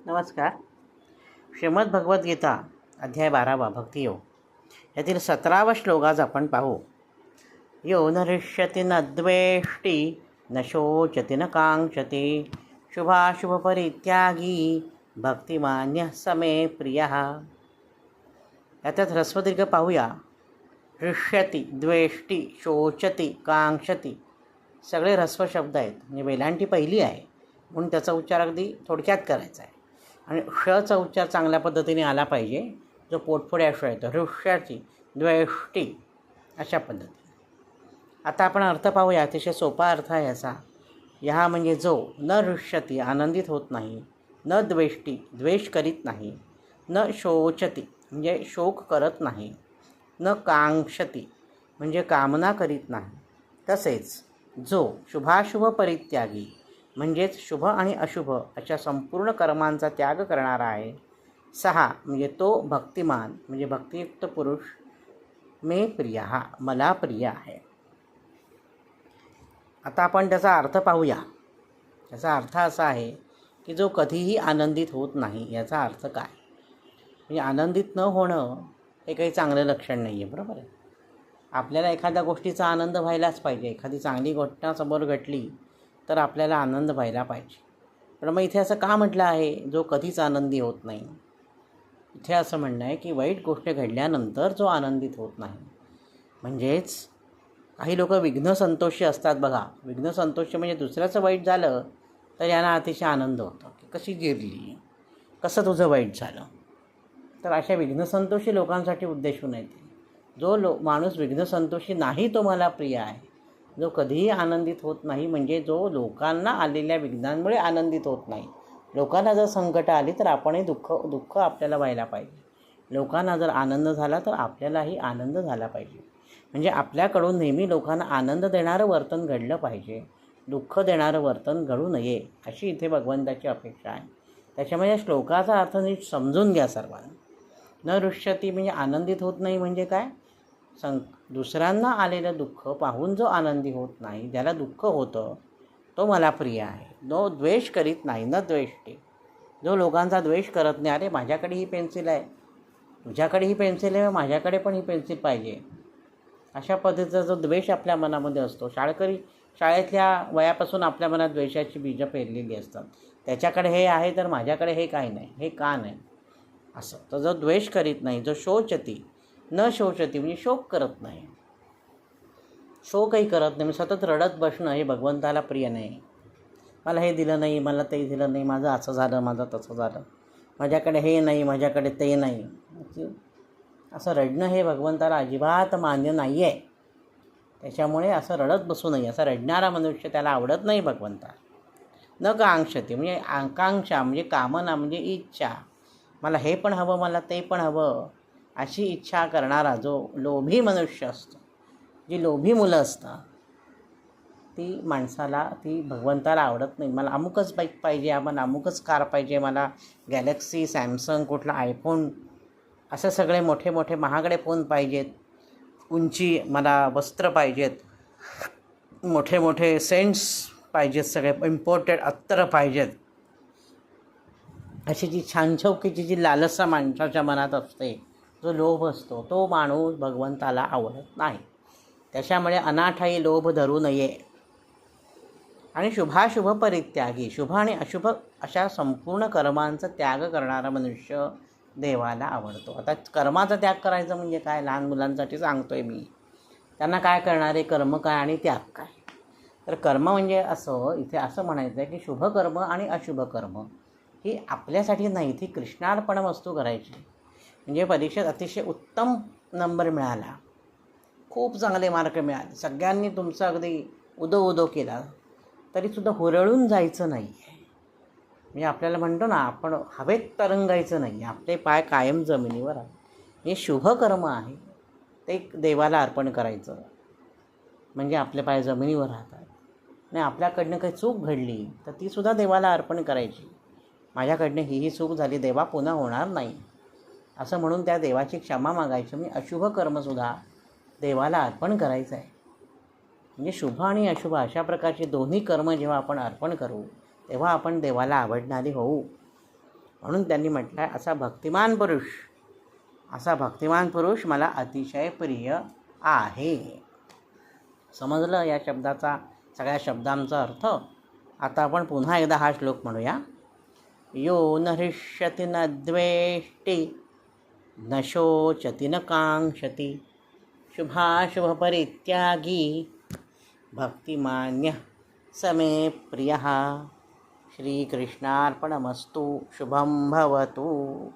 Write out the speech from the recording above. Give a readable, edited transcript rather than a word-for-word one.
नमस्कार. श्रीमद भगवद्गीता अध्याय 12 भक्तियोग यातील 17वा श्लोक आज आपण पाहू. यो न हृष्यति न द्वेष्टि न शोचति न कांक्षति शुभाशुभ परित्यागी भक्तिमान्यः समे प्रियः. याच्यात ह्रस्वदीर्घ पाहूया. हृष्यति, द्वेष्टि, शोचति, कांक्षति सगळे ह्रस्व शब्द आहेत. म्हणजे वेलांटी पहिली आहे म्हणून त्याचा उच्चार अगदी थोडक्यात करायचा आहे आणि षचा उच्चार चांगल्या पद्धतीने आला पाहिजे, जो पोटफोड्या ष येतो. हृष्याची, द्वेष्टी अशा पद्धतीने. आता आपण अर्थ पाहूया. अतिशय सोपा अर्थ आहे याचा. ह्या म्हणजे जो न हृष्यती आनंदित होत नाही, न द्वेष्टी द्वेष करीत नाही, न शोचती म्हणजे शोक करत नाही, न कांक्षती म्हणजे कामना करीत नाही, तसेच जो शुभाशुभ परित्यागी म्हणजेच शुभ आणि अशुभ अशा संपूर्ण कर्मांचा त्याग करणारा आहे. 6 म्हणजे तो भक्तिमान म्हणजे भक्तियुक्त पुरुष मे प्रिय हा मला प्रिय आहे. आता आपण त्याचा अर्थ पाहूया. त्याचा अर्थ असा आहे की जो कधीही आनंदित होत नाही. याचा अर्थ काय? म्हणजे आनंदित न होणं हे काही चांगलं लक्षण नाही आहे, बरोबर आहे. आपल्याला एखाद्या गोष्टीचा आनंद व्हायलाच पाहिजे. एखादी चांगली गोष्ट समोर घडली तर आपल्याला आनंद व्हायला पाहिजे. पण मग इथे असं का म्हटलं आहे, जो कधीच आनंदी होत नाही? इथे असं म्हणणं आहे की वाईट गोष्ट घडल्यानंतर जो आनंदित होत नाही. म्हणजेच काही लोक विघ्नसंतोषी असतात बघा. विघ्नसंतोषी म्हणजे दुसऱ्याचं वाईट झालं तर यांना अतिशय आनंद होतो की कशी जिरली, कसं तुझं वाईट झालं. तर अशा विघ्नसंतोषी लोकांसाठी उद्देशून येते. जो माणूस विघ्नसंतोषी नाही तो मला प्रिय आहे. जो कधीही आनंदित होत नाही म्हणजे जो लोकांना आलेल्या विघ्नांमुळे आनंदित होत नाही. लोकांना जर संकट आली तर आपणही दुःख आपल्याला व्हायला पाहिजे. लोकांना जर आनंद झाला तर आपल्यालाही आनंद झाला पाहिजे. म्हणजे आपल्याकडून नेहमी लोकांना आनंद देणारं वर्तन घडलं पाहिजे, दुःख देणारं वर्तन घडू नये अशी इथे भगवंताची अपेक्षा आहे. त्याच्यामुळे या श्लोकाचा अर्थ नीट समजून घ्या सर्वांना. न हृष्यती म्हणजे आनंदित होत नाही म्हणजे काय? दुसऱ्यांना आलेलं दुःख पाहून जो आनंदी होत नाही, ज्याला दुःख होतं तो मला प्रिय आहे. जो द्वेष करीत नाही, न द्वेष्टी जो लोकांचा द्वेष करत नाही. अरे माझ्याकडे ही पेन्सिल आहे, तुझ्याकडे ही पेन्सिल आहे, माझ्याकडे पण ही पेन्सिल पाहिजे, अशा पद्धतीचा जो द्वेष आपल्या मनामध्ये असतो. शाळेतल्या वयापासून आपल्या मनात द्वेषाची बीजं पेरलेली असतात. त्याच्याकडे हे आहे तर माझ्याकडे हे काही नाही, हे का नाही असं. तर जो द्वेष करीत नाही, जो शोचती न शोचती म्हणजे शोक करत नाही, शोकही करत नाही, सतत रडत बसणं हे भगवंताला प्रिय नाही. मला हे दिलं नाही, मला ते दिलं नाही, माझं असं झालं, माझं तसं झालं, माझ्याकडे हे नाही, माझ्याकडे ते नाही, असं रडणं हे भगवंताला अजिबात मान्य नाही आहे. त्याच्यामुळे असं रडत बसू नये. असा रडणारा मनुष्य त्याला आवडत नाही भगवंता. न कांक्षते म्हणजे आकांक्षा म्हणजे कामना म्हणजे इच्छा. मला हे पण हवं, मला ते पण हवं अशी इच्छा करणारा जो लोभी मनुष्य असतो, जी लोभी मुलं असतात ती माणसाला, ती भगवंताला आवडत नाही. मला अमुकच बाईक पाहिजे, आपण अमुकच कार पाहिजे, मला गॅलेक्सी, सॅमसंग, कुठला आयफोन असं सगळे मोठे मोठे महागडे फोन पाहिजेत, उंची मला वस्त्र पाहिजेत, मोठे मोठे सेंट्स पाहिजेत, सगळे इम्पोर्टेड अत्तर पाहिजेत. अशी जी छानछौकीची जी लालसा माणसाच्या मनात असते, जो लोभ असतो, तो माणूस भगवंताला आवडत नाही. त्याच्यामुळे अनाठाई लोभ धरू नये. आणि शुभाशुभ परित्यागी, शुभ आणि अशुभ अशा संपूर्ण कर्मांचा त्याग करणारा मनुष्य देवाला आवडतो. आता कर्माचा त्याग करायचं म्हणजे काय? लहान मुलांसाठी सांगतोय मी. त्यांना काय करणारे कर्म काय आणि त्याग काय? तर कर्म म्हणजे असं इथे असं म्हणायचं आहे की शुभ कर्म आणि अशुभ कर्म ही आपल्यासाठी नाही, ती कृष्णार्पण वस्तू करायची. म्हणजे परीक्षेत अतिशय उत्तम नंबर मिळाला, खूप चांगले मार्क मिळाले, सगळ्यांनी तुमचं अगदी उदो केला तरीसुद्धा हुरळून जायचं नाही आहे. म्हणजे आपल्याला म्हणतो ना, आपण हवेत तरंगायचं नाही, आपले पाय कायम जमिनीवर आहे. हे शुभ कर्म आहे, ते देवाला अर्पण करायचं म्हणजे आपले पाय जमिनीवर राहतात. आणि आपल्याकडनं काही चूक घडली तर तीसुद्धा देवाला अर्पण करायची. माझ्याकडनं ही चूक झाली, देवा पुन्हा होणार नाही असं म्हणून त्या देवाची क्षमा मागायची. मी अशुभ कर्मसुद्धा देवाला अर्पण करायचं आहे. म्हणजे शुभ आणि अशुभ अशा प्रकारचे दोन्ही कर्म जेव्हा आपण अर्पण करू तेव्हा आपण देवाला आवडणारी होऊ. म्हणून त्यांनी म्हटलं आहे असा भक्तिमान पुरुष मला अतिशय प्रिय आहे. समजलं या शब्दाचा, सगळ्या शब्दांचा अर्थ? आता आपण पुन्हा एकदा हा श्लोक म्हणूया. यो न हृष्यति न द्वेष्टि न शोचति न कांक्षति शुभाशुभपरित्यागी भक्तिमान्यः स मे प्रियः. श्रीकृष्णार्पणमस्तु. शुभं भवतु.